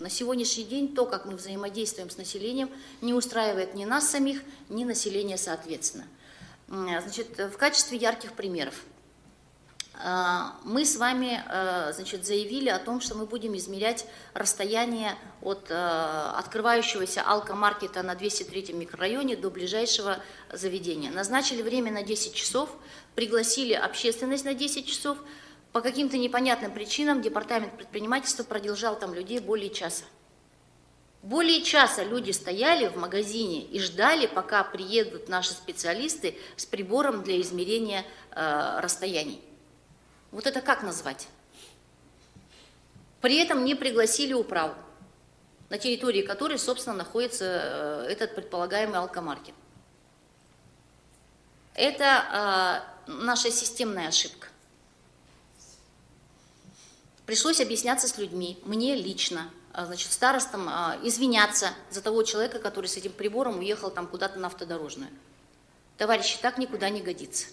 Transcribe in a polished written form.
На сегодняшний день то, как мы взаимодействуем с населением, не устраивает ни нас самих, ни население соответственно. Значит, в качестве ярких примеров. Мы с вами, значит, заявили о том, что мы будем измерять расстояние от открывающегося алкомаркета на 203-м микрорайоне до ближайшего заведения. Назначили время на 10 часов, пригласили общественность на 10 часов. По каким-то непонятным причинам департамент предпринимательства продержал там людей более часа. Более часа люди стояли в магазине и ждали, пока приедут наши специалисты с прибором для измерения расстояний. Вот это как назвать? При этом не пригласили управу, на территории которой, собственно, находится этот предполагаемый алкомаркет. Это наша системная ошибка. Пришлось объясняться с людьми, мне лично, значит, старостам, извиняться за того человека, который с этим прибором уехал там куда-то на автодорожную. Товарищи, так никуда не годится.